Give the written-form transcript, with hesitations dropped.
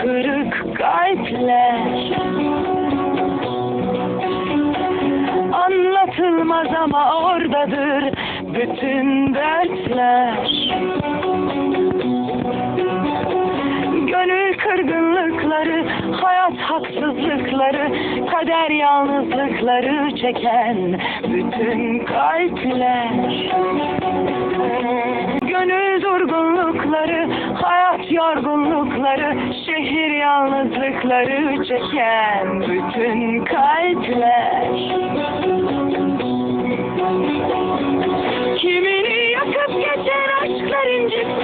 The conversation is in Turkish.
kırık kalpler. Anlatılmaz ama oradadır bütün dertler. Gönül kırgınlıkları, hayat haksızlıkları, kader yalnızlıkları çeken bütün kalpler. Gönül durgunlukları, hayat yorgunlukları, şehir yalnızlıkları çeken bütün kalpler. Kimini yakıp geçen aşklar incitmiş,